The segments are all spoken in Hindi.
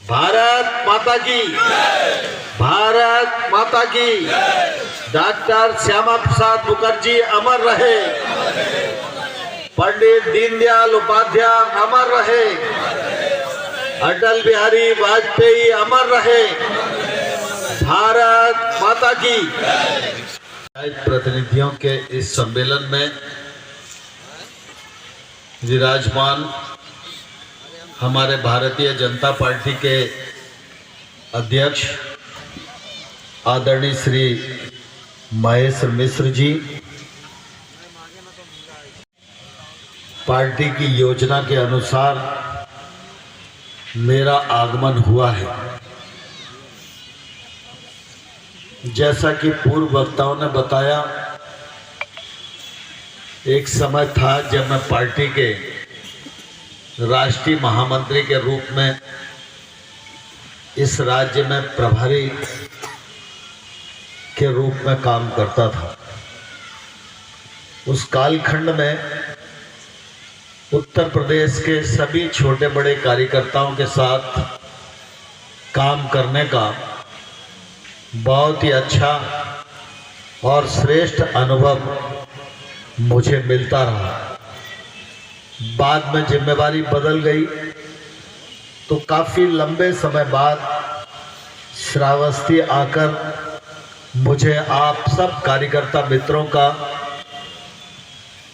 भारत माता की, भारत माता की। डॉक्टर श्यामा प्रसाद मुखर्जी अमर रहे, पंडित दीनदयाल उपाध्याय अमर रहे, अटल बिहारी वाजपेयी अमर रहे। भारत माता की। प्रतिनिधियों के इस सम्मेलन में विराजमान हमारे भारतीय जनता पार्टी के अध्यक्ष आदरणीय श्री महेश मिश्र जी, पार्टी की योजना के अनुसार मेरा आगमन हुआ है। जैसा कि पूर्व वक्ताओं ने बताया, एक समय था जब मैं पार्टी के राष्ट्रीय महामंत्री के रूप में इस राज्य में प्रभारी के रूप में काम करता था। उस कालखंड में उत्तर प्रदेश के सभी छोटे बड़े कार्यकर्ताओं के साथ काम करने का बहुत ही अच्छा और श्रेष्ठ अनुभव मुझे मिलता रहा। बाद में जिम्मेवारी बदल गई तो काफ़ी लंबे समय बाद श्रावस्ती आकर मुझे आप सब कार्यकर्ता मित्रों का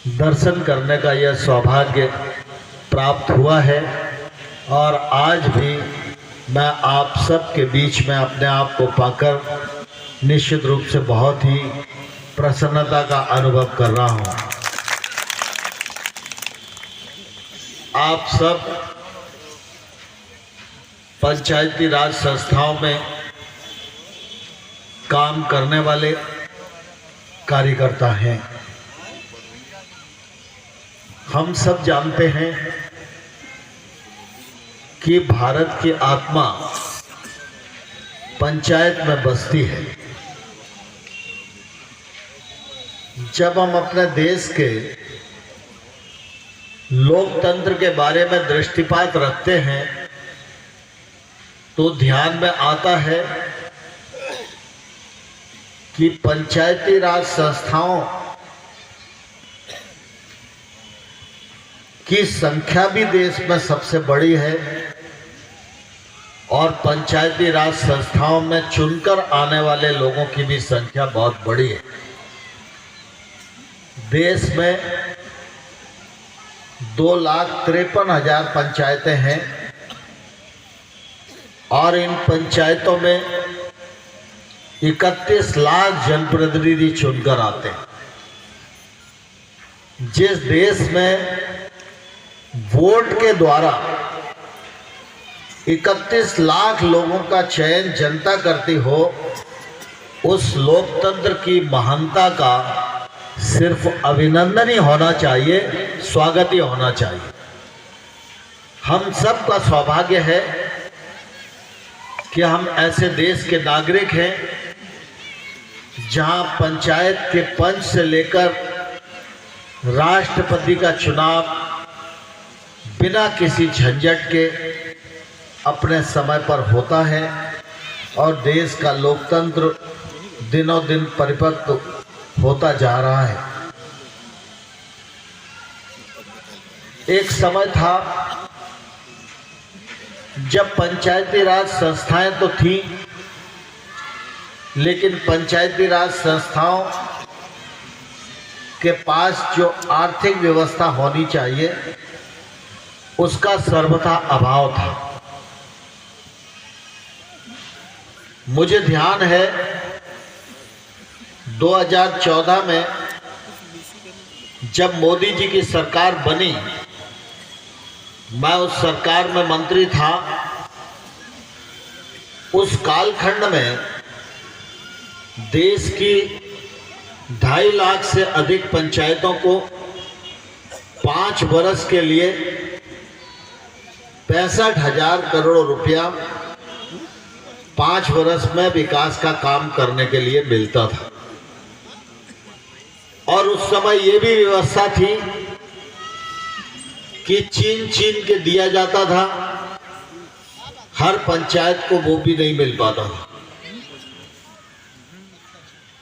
दर्शन करने का यह सौभाग्य प्राप्त हुआ है। और आज भी मैं आप सब के बीच में अपने आप को पाकर निश्चित रूप से बहुत ही प्रसन्नता का अनुभव कर रहा हूँ। आप सब पंचायती राज संस्थाओं में काम करने वाले कार्यकर्ता हैं। हम सब जानते हैं कि भारत की आत्मा पंचायत में बसती है। जब हम अपने देश के लोकतंत्र के बारे में दृष्टिपात रखते हैं तो ध्यान में आता है कि पंचायती राज संस्थाओं की संख्या भी देश में सबसे बड़ी है और पंचायती राज संस्थाओं में चुनकर आने वाले लोगों की भी संख्या बहुत बड़ी है। देश में 2,53,000 पंचायतें हैं और इन पंचायतों में 31 लाख जनप्रतिनिधि चुनकर आते हैं। जिस देश में वोट के द्वारा 31 लाख लोगों का चयन जनता करती हो, उस लोकतंत्र की महानता का सिर्फ अभिनंदन ही होना चाहिए, स्वागत ही होना चाहिए। हम सब का सौभाग्य है कि हम ऐसे देश के नागरिक हैं जहां पंचायत के पंच से लेकर राष्ट्रपति का चुनाव बिना किसी झंझट के अपने समय पर होता है और देश का लोकतंत्र दिनों दिन परिपक्व होता जा रहा है। एक समय था जब पंचायती राज संस्थाएं तो थीं, लेकिन पंचायती राज संस्थाओं के पास जो आर्थिक व्यवस्था होनी चाहिए उसका सर्वथा अभाव था। मुझे ध्यान है 2014 में जब मोदी जी की सरकार बनी, मैं उस सरकार में मंत्री था। उस कालखंड में देश की 2.5 लाख से अधिक पंचायतों को 5 वर्ष के लिए 65,000 करोड़ रुपया 5 वर्ष में विकास का काम करने के लिए मिलता था। और उस समय ये भी व्यवस्था थी कि छीन छीन के दिया जाता था हर पंचायत को वो भी नहीं मिल पाता था।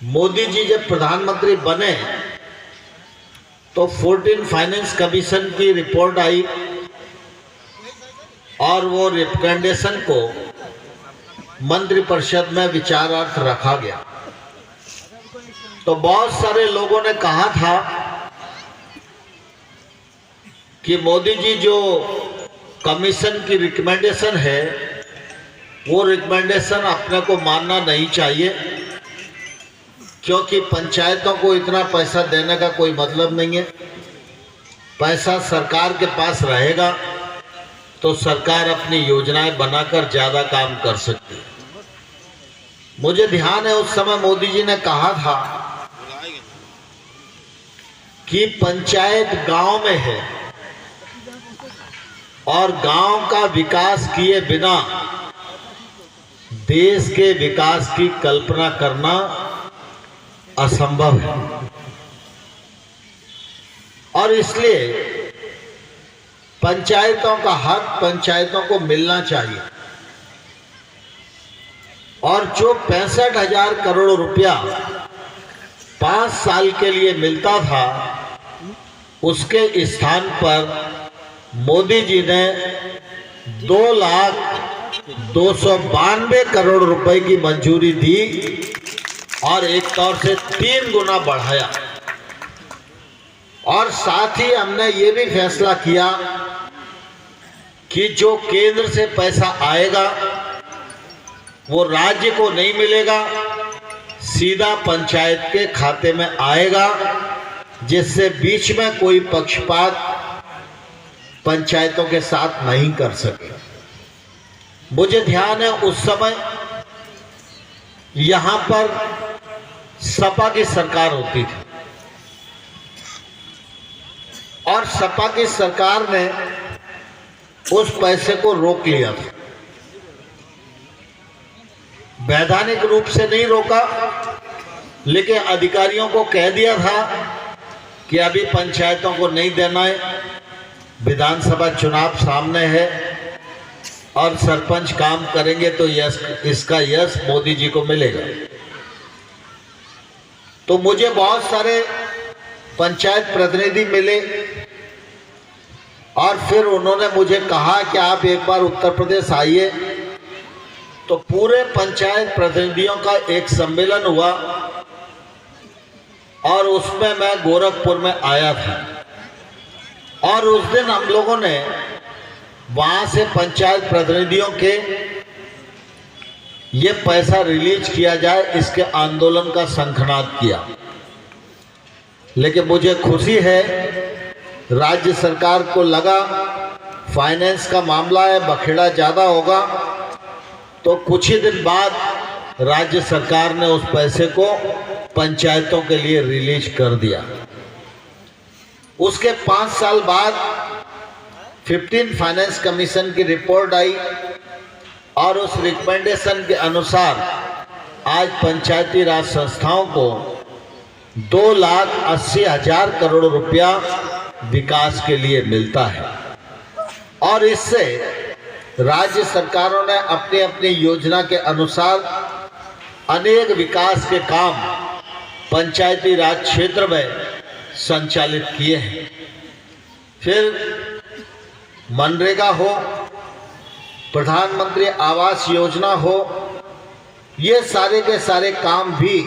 मोदी जी जब प्रधानमंत्री बने तो 14 फाइनेंस कमीशन की रिपोर्ट आई और वो रिकमेंडेशन को मंत्रिपरिषद में विचारार्थ रखा गया। तो बहुत सारे लोगों ने कहा था कि मोदी जी जो कमीशन की रिकमेंडेशन है वो रिकमेंडेशन अपने को मानना नहीं चाहिए, क्योंकि पंचायतों को इतना पैसा देने का कोई मतलब नहीं है। पैसा सरकार के पास रहेगा तो सरकार अपनी योजनाएं बनाकर ज़्यादा काम कर सकती है। मुझे ध्यान है उस समय मोदी जी ने कहा था कि पंचायत गांव में है और गांव का विकास किए बिना देश के विकास की कल्पना करना असंभव है। और इसलिए पंचायतों का हक पंचायतों को मिलना चाहिए। और जो 65,000 करोड़ रुपया 5 साल के लिए मिलता था, उसके स्थान पर मोदी जी ने 2,292 करोड़ रुपए की मंजूरी दी और एक तौर से 3 गुना बढ़ाया। और साथ ही हमने ये भी फैसला किया कि जो केंद्र से पैसा आएगा वो राज्य को नहीं मिलेगा, सीधा पंचायत के खाते में आएगा, जिससे बीच में कोई पक्षपात पंचायतों के साथ नहीं कर सके। मुझे ध्यान है उस समय यहां पर सपा की सरकार होती थी और सपा की सरकार ने उस पैसे को रोक लिया था। वैधानिक रूप से नहीं रोका, लेकिन अधिकारियों को कह दिया था कि अभी पंचायतों को नहीं देना है, विधानसभा चुनाव सामने है और सरपंच काम करेंगे तो इसका यश मोदी जी को मिलेगा। तो मुझे बहुत सारे पंचायत प्रतिनिधि मिले और फिर उन्होंने मुझे कहा कि आप एक बार उत्तर प्रदेश आइए। तो पूरे पंचायत प्रतिनिधियों का एक सम्मेलन हुआ और उसमें मैं गोरखपुर में आया था। और उस दिन हम लोगों ने वहां से पंचायत प्रतिनिधियों के ये पैसा रिलीज किया जाए, इसके आंदोलन का शंखनाद किया। लेकिन मुझे खुशी है राज्य सरकार को लगा फाइनेंस का मामला है, बखेड़ा ज़्यादा होगा, तो कुछ ही दिन बाद राज्य सरकार ने उस पैसे को पंचायतों के लिए रिलीज कर दिया। उसके 5 साल बाद 15 फाइनेंस कमीशन की रिपोर्ट आई और उस रिकमेंडेशन के अनुसार आज पंचायती राज संस्थाओं को 2,80,000 करोड़ रुपया विकास के लिए मिलता है। और इससे राज्य सरकारों ने अपनी अपनी योजना के अनुसार अनेक विकास के काम पंचायती राज क्षेत्र में संचालित किए हैं। फिर मनरेगा हो, प्रधानमंत्री आवास योजना हो, ये सारे के सारे काम भी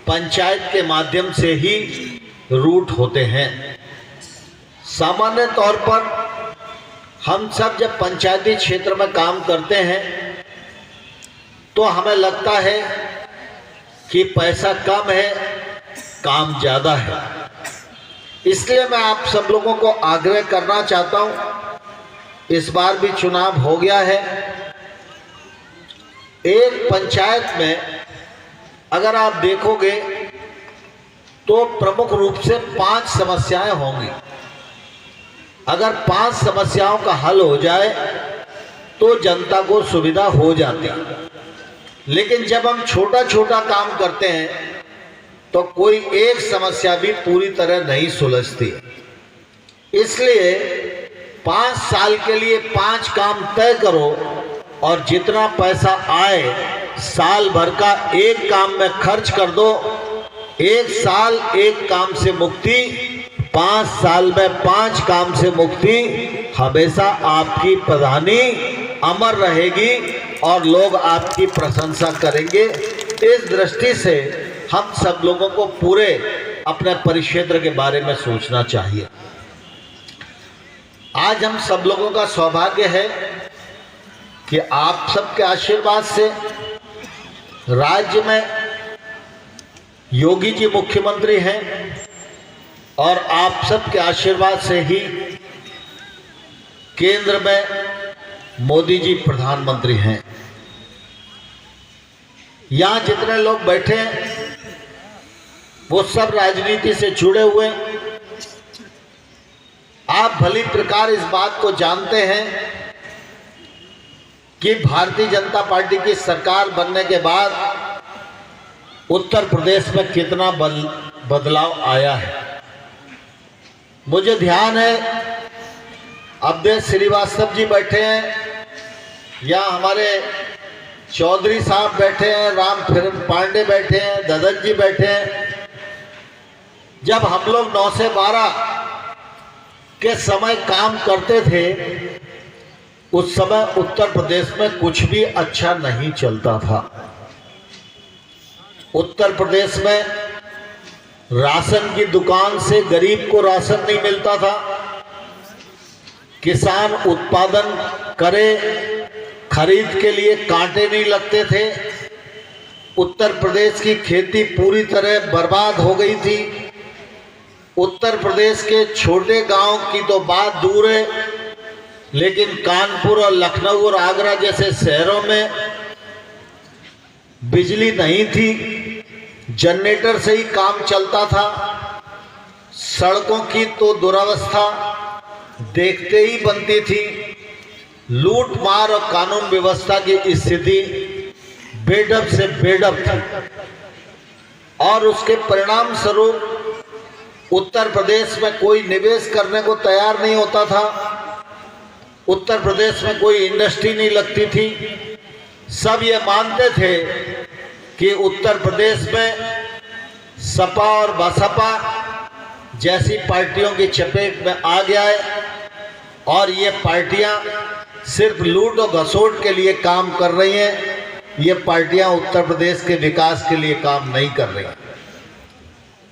पंचायत के माध्यम से ही रूट होते हैं। सामान्य तौर पर हम सब जब पंचायती क्षेत्र में काम करते हैं तो हमें लगता है कि पैसा कम है, काम ज़्यादा है। इसलिए मैं आप सब लोगों को आग्रह करना चाहता हूँ, इस बार भी चुनाव हो गया है, एक पंचायत में अगर आप देखोगे तो प्रमुख रूप से 5 समस्याएं होंगी। अगर 5 समस्याओं का हल हो जाए तो जनता को सुविधा हो जाती है। लेकिन जब हम छोटा छोटा काम करते हैं तो कोई एक समस्या भी पूरी तरह नहीं सुलझती। इसलिए 5 साल के लिए 5 काम तय करो और जितना पैसा आए साल भर का एक काम में खर्च कर दो। एक साल एक काम से मुक्ति, 5 साल में 5 काम से मुक्ति। हमेशा आपकी प्रधानी अमर रहेगी और लोग आपकी प्रशंसा करेंगे। इस दृष्टि से हम सब लोगों को पूरे अपने परिक्षेत्र के बारे में सोचना चाहिए। आज हम सब लोगों का सौभाग्य है कि आप सबके आशीर्वाद से राज्य में योगी जी मुख्यमंत्री हैं और आप सबके आशीर्वाद से ही केंद्र में मोदी जी प्रधानमंत्री हैं। यहाँ जितने लोग बैठे हैं वो सब राजनीति से जुड़े हुए। आप भली प्रकार इस बात को जानते हैं कि भारतीय जनता पार्टी की सरकार बनने के बाद उत्तर प्रदेश में कितना बदलाव आया है। मुझे ध्यान है अवधेश श्रीवास्तव जी बैठे हैं, या हमारे चौधरी साहब बैठे हैं, राम फिरन पांडे बैठे हैं, ददन जी बैठे हैं। जब हम लोग 9 से 12 के समय काम करते थे उस समय उत्तर प्रदेश में कुछ भी अच्छा नहीं चलता था। उत्तर प्रदेश में राशन की दुकान से गरीब को राशन नहीं मिलता था। किसान उत्पादन करे, खरीद के लिए कांटे नहीं लगते थे। उत्तर प्रदेश की खेती पूरी तरह बर्बाद हो गई थी। उत्तर प्रदेश के छोटे गांव की तो बात दूर है, लेकिन कानपुर और लखनऊ और आगरा जैसे शहरों में बिजली नहीं थी, जनरेटर से ही काम चलता था। सड़कों की तो दुरावस्था देखते ही बनती थी। लूट मार और कानून व्यवस्था की स्थिति बेडब से बेडब थी और उसके परिणाम स्वरूप उत्तर प्रदेश में कोई निवेश करने को तैयार नहीं होता था। उत्तर प्रदेश में कोई इंडस्ट्री नहीं लगती थी। सब ये मानते थे कि उत्तर प्रदेश में सपा और बसपा जैसी पार्टियों की चपेट में आ गया है और ये पार्टियां सिर्फ लूट और घसोट के लिए काम कर रही हैं। ये पार्टियां उत्तर प्रदेश के विकास के लिए काम नहीं कर रही।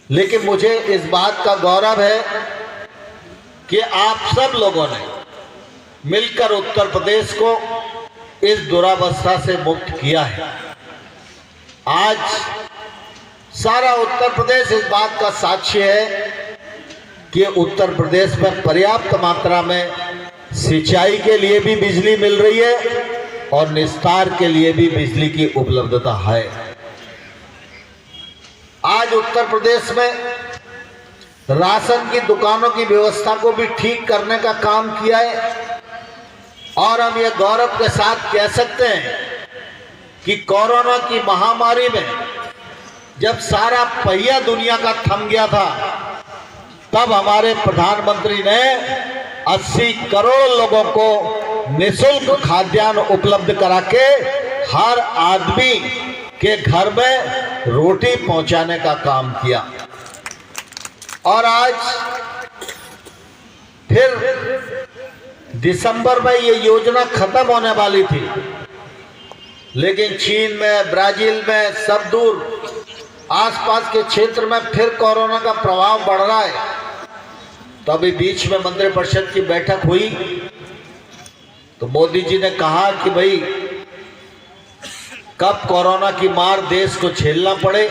लेकिन मुझे इस बात का गौरव है कि आप सब लोगों ने मिलकर उत्तर प्रदेश को इस दुरावस्था से मुक्त किया है। आज सारा उत्तर प्रदेश इस बात का साक्षी है कि उत्तर प्रदेश में पर्याप्त मात्रा में सिंचाई के लिए भी बिजली मिल रही है और निस्तार के लिए भी बिजली की उपलब्धता है। आज उत्तर प्रदेश में राशन की दुकानों की व्यवस्था को भी ठीक करने का काम किया है और हम ये गौरव के साथ कह सकते हैं कि कोरोना की महामारी में जब सारा पहिया दुनिया का थम गया था, तब हमारे प्रधानमंत्री ने 80 करोड़ लोगों को निःशुल्क खाद्यान्न उपलब्ध करा के हर आदमी के घर में रोटी पहुंचाने का काम किया। और आज फिर दिसंबर में ये योजना खत्म होने वाली थी, लेकिन चीन में, ब्राजील में, सब दूर आसपास के क्षेत्र में फिर कोरोना का प्रभाव बढ़ रहा है। तो अभी बीच में मंत्रिपरिषद की बैठक हुई तो मोदी जी ने कहा कि भाई कब कोरोना की मार देश को झेलना पड़े,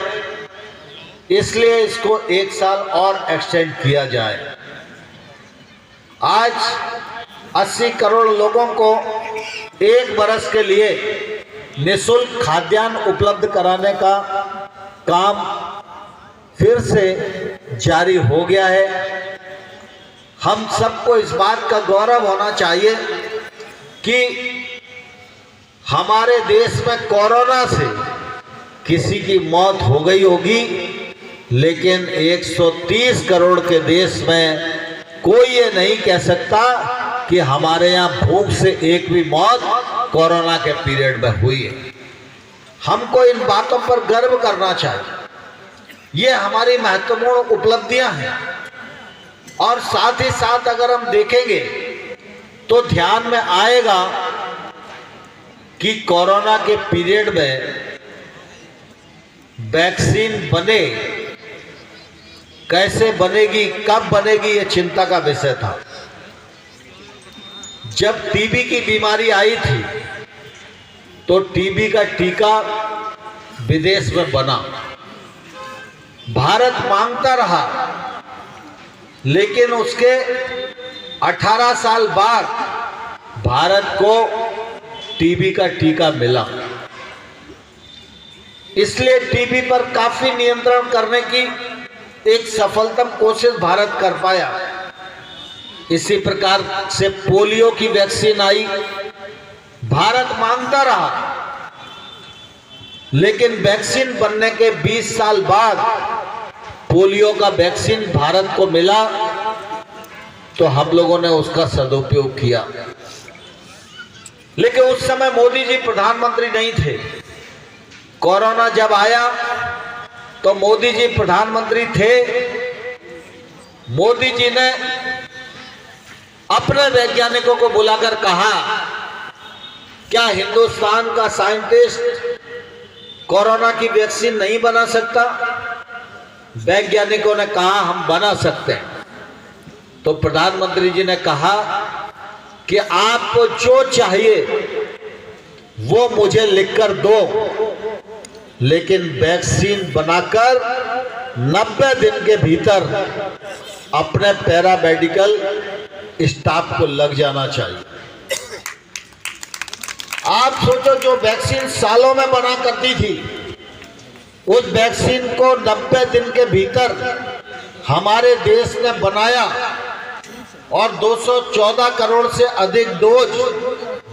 इसलिए इसको 1 साल और एक्सटेंड किया जाए। आज 80 करोड़ लोगों को 1 बरस के लिए निःशुल्क खाद्यान्न उपलब्ध कराने का काम फिर से जारी हो गया है। हम सबको इस बात का गौरव होना चाहिए कि हमारे देश में कोरोना से किसी की मौत हो गई होगी, लेकिन 130 करोड़ के देश में कोई ये नहीं कह सकता कि हमारे यहाँ भूख से एक भी मौत कोरोना के पीरियड में हुई है। हमको इन बातों पर गर्व करना चाहिए। ये हमारी महत्वपूर्ण उपलब्धियां हैं। और साथ ही साथ अगर हम देखेंगे तो ध्यान में आएगा कि कोरोना के पीरियड में वैक्सीन बने, कैसे बनेगी, कब बनेगी, ये चिंता का विषय था। जब टीबी की बीमारी आई थी तो टीबी का टीका विदेश में बना, भारत मांगता रहा, लेकिन उसके 18 साल बाद भारत को टीबी का टीका मिला। इसलिए टीबी पर काफी नियंत्रण करने की एक सफलतम कोशिश भारत कर पाया। इसी प्रकार से पोलियो की वैक्सीन आई, भारत मांगता रहा, लेकिन वैक्सीन बनने के 20 साल बाद पोलियो का वैक्सीन भारत को मिला, तो हम लोगों ने उसका सदुपयोग किया। लेकिन उस समय मोदी जी प्रधानमंत्री नहीं थे। कोरोना जब आया तो मोदी जी प्रधानमंत्री थे। मोदी जी ने अपने वैज्ञानिकों को बुलाकर कहा, क्या हिंदुस्तान का साइंटिस्ट कोरोना की वैक्सीन नहीं बना सकता? वैज्ञानिकों ने कहा हम बना सकते हैं। तो प्रधानमंत्री जी ने कहा कि आपको जो चाहिए वो मुझे लिखकर दो, लेकिन वैक्सीन बनाकर 90 दिन के भीतर अपने पैरामेडिकल स्टाफ को लग जाना चाहिए। आप सोचो, जो वैक्सीन सालों में बना करती थी, उस वैक्सीन को 90 दिन के भीतर हमारे देश ने बनाया और 214 करोड़ से अधिक डोज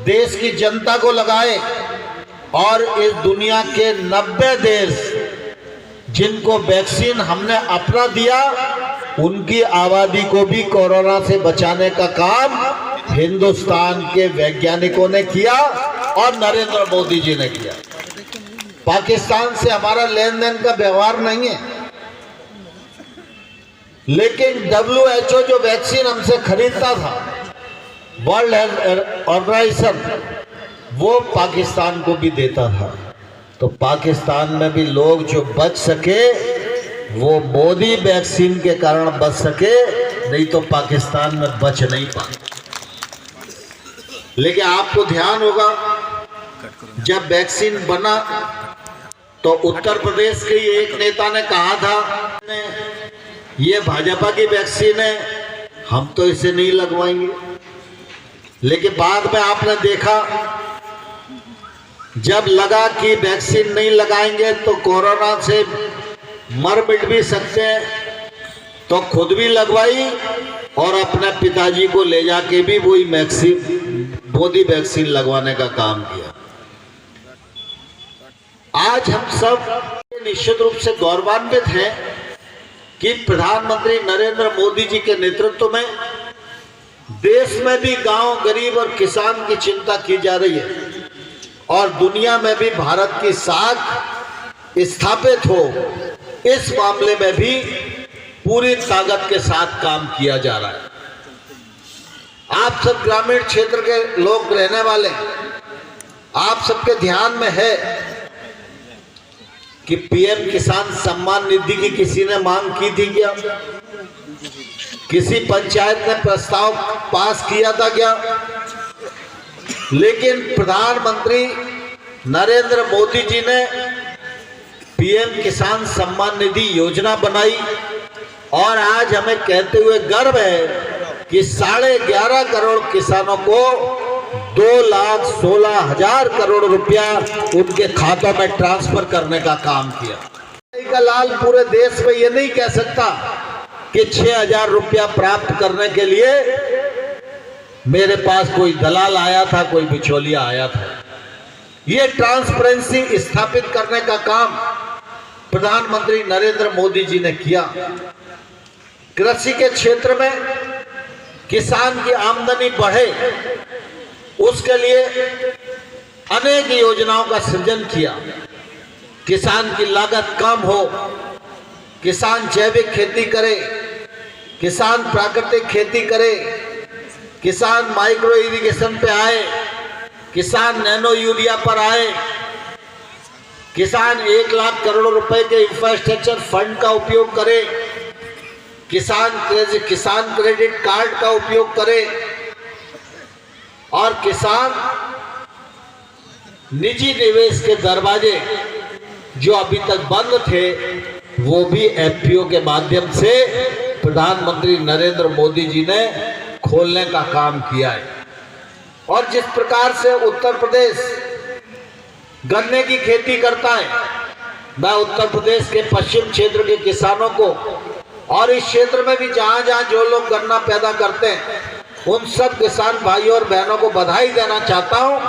देश की जनता को लगाए। और इस दुनिया के 90 देश जिनको वैक्सीन हमने अपना दिया, उनकी आबादी को भी कोरोना से बचाने का काम हिंदुस्तान के वैज्ञानिकों ने किया और नरेंद्र मोदी जी ने किया। पाकिस्तान से हमारा लेन देन का व्यवहार नहीं है, लेकिन WHO जो वैक्सीन हमसे खरीदता था, वर्ल्ड हेल्थ ऑर्गेनाइजेशन, वो पाकिस्तान को भी देता था। तो पाकिस्तान में भी लोग जो बच सके वो मोदी वैक्सीन के कारण बच सके, नहीं तो पाकिस्तान में बच नहीं पाए। लेकिन आपको ध्यान होगा, जब वैक्सीन बना तो उत्तर प्रदेश के एक नेता ने कहा था, ये भाजपा की वैक्सीन है, हम तो इसे नहीं लगवाएंगे। लेकिन बाद में आपने देखा, जब लगा कि वैक्सीन नहीं लगाएंगे तो कोरोना से मर मिट भी सकते हैं, तो खुद भी लगवाई और अपने पिताजी को ले जाके भी वही मोदी वैक्सीन लगवाने का काम किया। आज हम सब निश्चित रूप से गौरवान्वित हैं कि प्रधानमंत्री नरेंद्र मोदी जी के नेतृत्व में देश में भी गांव, गरीब और किसान की चिंता की जा रही है और दुनिया में भी भारत की साख स्थापित हो, इस मामले में भी पूरी ताकत के साथ काम किया जा रहा है। आप सब ग्रामीण क्षेत्र के लोग रहने वाले, आप सबके ध्यान में है कि PM किसान सम्मान निधि की किसी ने मांग की थी क्या? किसी पंचायत ने प्रस्ताव पास किया था क्या? लेकिन प्रधानमंत्री नरेंद्र मोदी जी ने PM किसान सम्मान निधि योजना बनाई और आज हमें कहते हुए गर्व है कि 11.5 करोड़ किसानों को 2,16,000 करोड़ रुपया उनके खातों में ट्रांसफर करने का काम किया। का लाल पूरे देश में ये नहीं कह सकता कि 6,000 रुपया प्राप्त करने के लिए मेरे पास कोई दलाल आया था, कोई बिचौलिया आया था। ये ट्रांसपेरेंसी स्थापित करने का काम प्रधानमंत्री नरेंद्र मोदी जी ने किया। कृषि के क्षेत्र में किसान की आमदनी बढ़े, उसके लिए अनेक योजनाओं का सृजन किया। किसान की लागत कम हो, किसान जैविक खेती करे, किसान प्राकृतिक खेती करे, किसान माइक्रो इरिगेशन पे आए, किसान नैनो यूरिया पर आए, किसान 1 लाख करोड़ रुपए के इंफ्रास्ट्रक्चर फंड का उपयोग करे, किसान क्रेडिट कार्ड का उपयोग करे और किसान निजी निवेश के दरवाजे जो अभी तक बंद थे वो भी एफपीओ के माध्यम से प्रधानमंत्री नरेंद्र मोदी जी ने खोलने का काम किया है। और जिस प्रकार से उत्तर प्रदेश गन्ने की खेती करता है, मैं उत्तर प्रदेश के पश्चिम क्षेत्र के किसानों को और इस क्षेत्र में भी जहां जहां जो लोग गन्ना पैदा करते हैं उन सब किसान भाइयों और बहनों को बधाई देना चाहता हूं।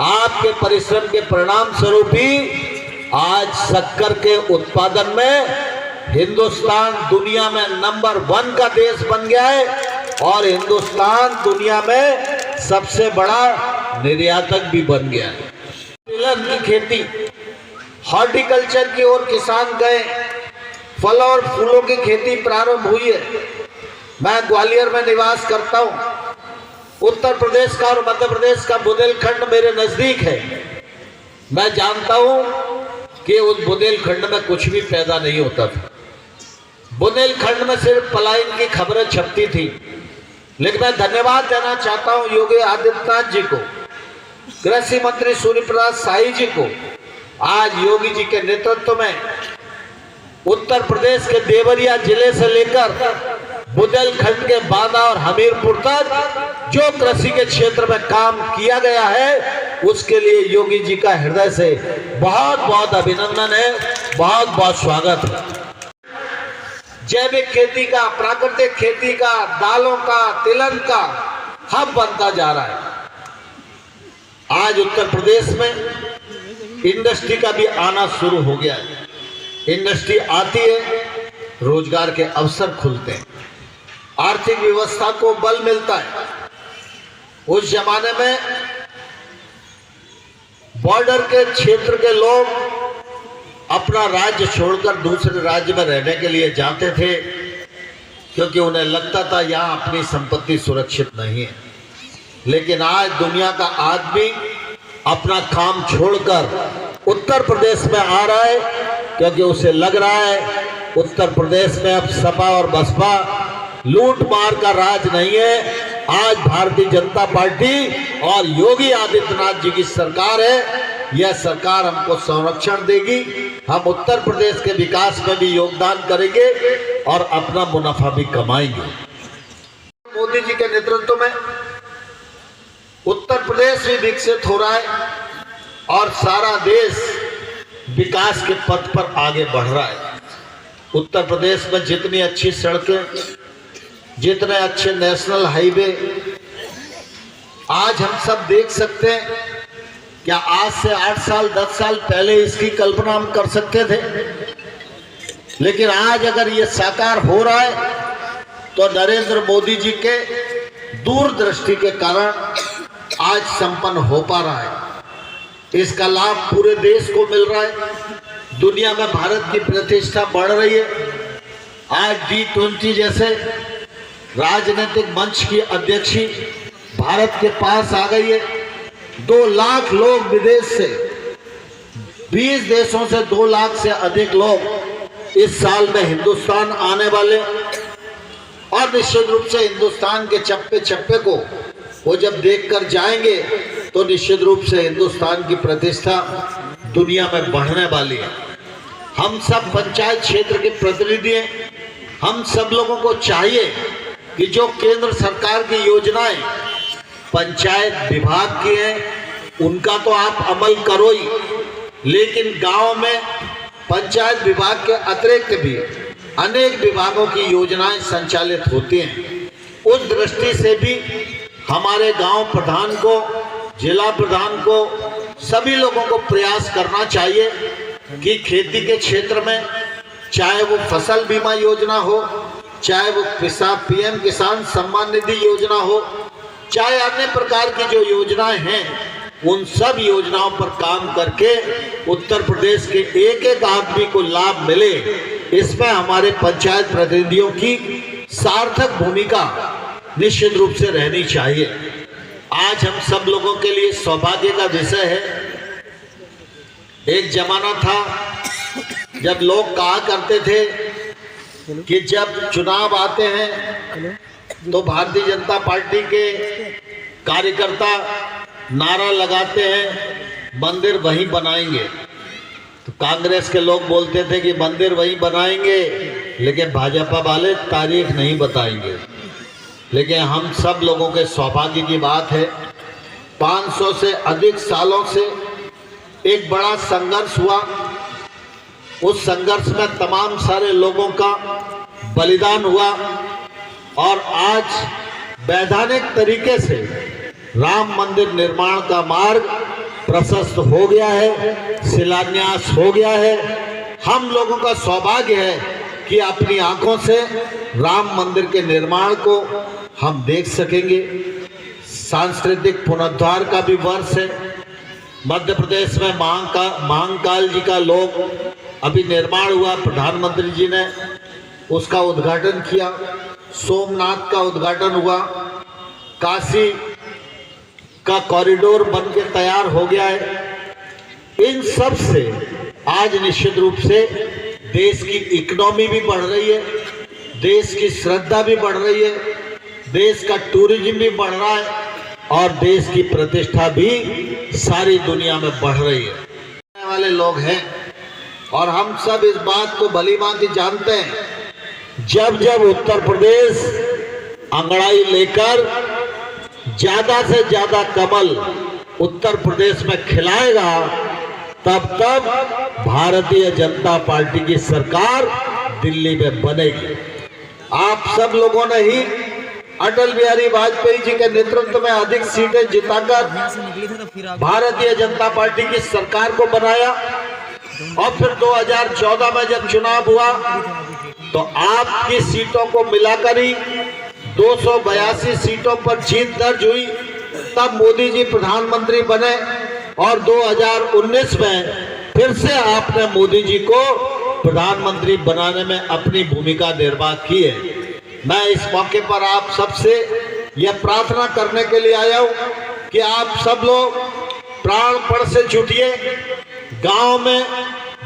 आपके परिश्रम के परिणाम स्वरूप ही आज शक्कर के उत्पादन में हिंदुस्तान दुनिया में नंबर 1 का देश बन गया है और हिंदुस्तान दुनिया में सबसे बड़ा निर्यातक भी बन गया है। तिलहन की खेती, हॉर्टिकल्चर की ओर किसान गए, फल और फूलों की खेती प्रारंभ हुई है। मैं ग्वालियर में निवास करता हूं। उत्तर प्रदेश का और मध्य प्रदेश का बुंदेलखंड मेरे नजदीक है। मैं जानता हूं कि उस बुंदेलखंड में कुछ भी पैदा नहीं होता था। बुंदेलखंड में सिर्फ पलायन की खबरें छपती थी। लेकिन मैं धन्यवाद देना चाहता हूं योगी आदित्यनाथ जी को, कृषि मंत्री सूर्य प्रताप शाही जी को। आज योगी जी के नेतृत्व में उत्तर प्रदेश के देवरिया जिले से लेकर बुंदेलखंड के बांदा और हमीरपुर तक जो कृषि के क्षेत्र में काम किया गया है उसके लिए योगी जी का हृदय से बहुत बहुत अभिनंदन है, बहुत बहुत स्वागत है। जैविक खेती का, प्राकृतिक खेती का, दालों का, तिलहन का हब बनता जा रहा है। आज उत्तर प्रदेश में इंडस्ट्री का भी आना शुरू हो गया है। इंडस्ट्री आती है, रोजगार के अवसर खुलते हैं, आर्थिक व्यवस्था को बल मिलता है। उस जमाने में बॉर्डर के क्षेत्र के लोग अपना राज्य छोड़कर दूसरे राज्य में रहने के लिए जाते थे क्योंकि उन्हें लगता था यहाँ अपनी संपत्ति सुरक्षित नहीं है। लेकिन आज दुनिया का आदमी अपना काम छोड़कर उत्तर प्रदेश में आ रहा है क्योंकि उसे लग रहा है उत्तर प्रदेश में अब सपा और बसपा लूट मार का राज नहीं है। आज भारतीय जनता पार्टी और योगी आदित्यनाथ जी की सरकार है। यह सरकार हमको संरक्षण देगी, हम उत्तर प्रदेश के विकास में भी योगदान करेंगे और अपना मुनाफा भी कमाएंगे। मोदी जी के नेतृत्व में उत्तर प्रदेश भी विकसित हो रहा है और सारा देश विकास के पथ पर आगे बढ़ रहा है। उत्तर प्रदेश में जितनी अच्छी सड़कें, जितने अच्छे नेशनल हाईवे आज हम सब देख सकते हैं, क्या आज से 8 साल 10 साल पहले इसकी कल्पना हम कर सकते थे? लेकिन आज अगर ये साकार हो रहा है तो नरेंद्र मोदी जी के दूरदृष्टि के कारण आज संपन्न हो पा रहा है। इसका लाभ पूरे देश को मिल रहा है। दुनिया में भारत की प्रतिष्ठा बढ़ रही है। आज G20 जैसे राजनीतिक मंच की अध्यक्षी भारत के पास आ गई है। 2 लाख लोग विदेश से, 20 देशों से 2 लाख से अधिक लोग इस साल में हिंदुस्तान आने वाले और निश्चित रूप से हिंदुस्तान के चप्पे चप्पे को वो जब देखकर जाएंगे तो निश्चित रूप से हिंदुस्तान की प्रतिष्ठा दुनिया में बढ़ने वाली है। हम सब पंचायत क्षेत्र के प्रतिनिधि हैं। हम सब लोगों को चाहिए कि जो केंद्र सरकार की योजनाएं पंचायत विभाग की हैं उनका तो आप अमल करो ही, लेकिन गांव में पंचायत विभाग के अतिरिक्त भी अनेक विभागों की योजनाएं संचालित होती हैं। उस दृष्टि से भी हमारे गांव प्रधान को, जिला प्रधान को, सभी लोगों को प्रयास करना चाहिए कि खेती के क्षेत्र में चाहे वो फसल बीमा योजना हो, चाहे वो PM किसान सम्मान निधि योजना हो, चाहे अन्य प्रकार की जो योजनाएं हैं उन सब योजनाओं पर काम करके उत्तर प्रदेश के एक एक आदमी को लाभ मिले, इसमें हमारे पंचायत प्रतिनिधियों की सार्थक भूमिका निश्चित रूप से रहनी चाहिए। आज हम सब लोगों के लिए सौभाग्य का विषय है। एक जमाना था जब लोग कहा करते थे कि जब चुनाव आते हैं तो भारतीय जनता पार्टी के कार्यकर्ता नारा लगाते हैं मंदिर वहीं बनाएंगे। तो कांग्रेस के लोग बोलते थे कि मंदिर वहीं बनाएंगे, लेकिन भाजपा वाले तारीख नहीं बताएंगे। लेकिन हम सब लोगों के सौभाग्य की बात है, 500 से अधिक सालों से एक बड़ा संघर्ष हुआ। उस संघर्ष में तमाम सारे लोगों का बलिदान हुआ और आज वैधानिक तरीके से राम मंदिर निर्माण का मार्ग प्रशस्त हो गया है, शिलान्यास हो गया है। हम लोगों का सौभाग्य है कि अपनी आंखों से राम मंदिर के निर्माण को हम देख सकेंगे। सांस्कृतिक पुनरुद्धार का भी वर्ष है। मध्य प्रदेश में महाकाल जी का लोग अभी निर्माण हुआ, प्रधानमंत्री जी ने उसका उद्घाटन किया। सोमनाथ का उद्घाटन हुआ, काशी का कॉरिडोर बन के तैयार हो गया है। इन सब से आज निश्चित रूप से देश की इकोनॉमी भी बढ़ रही है, देश की श्रद्धा भी बढ़ रही है, देश का टूरिज्म भी बढ़ रहा है और देश की प्रतिष्ठा भी सारी दुनिया में बढ़ रही है। वाले लोग हैं और हम सब इस बात को भली भांति जानते हैं, जब जब उत्तर प्रदेश अंगड़ाई लेकर ज्यादा से ज्यादा कमल उत्तर प्रदेश में खिलाएगा, तब तब भारतीय जनता पार्टी की सरकार दिल्ली में बनेगी। आप सब लोगों ने ही अटल बिहारी वाजपेयी जी के नेतृत्व में अधिक सीटें जिताकर भारतीय जनता पार्टी की सरकार को बनाया और फिर 2014 में जब चुनाव हुआ तो आपकी सीटों को मिलाकर ही 282 सीटों पर जीत दर्ज हुई। तब मोदी जी प्रधानमंत्री बने और 2019 में फिर से आपने मोदी जी को प्रधानमंत्री बनाने में अपनी भूमिका निर्वाह की है। मैं इस मौके पर आप सबसे यह प्रार्थना करने के लिए आया हूं कि आप सब लोग प्राणपण से जुटिए, गांव में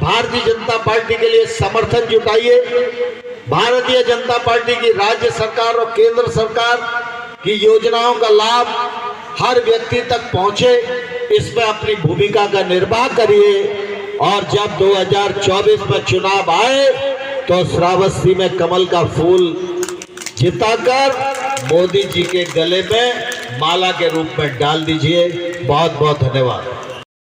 भारतीय जनता पार्टी के लिए समर्थन जुटाइए। भारतीय जनता पार्टी की राज्य सरकार और केंद्र सरकार की योजनाओं का लाभ हर व्यक्ति तक पहुंचे, इसमें अपनी भूमिका का निर्वाह करिए और जब 2024 में चुनाव आए तो श्रावस्ती में कमल का फूल जिताकर मोदी जी के गले में माला के रूप में डाल दीजिए। बहुत बहुत धन्यवाद।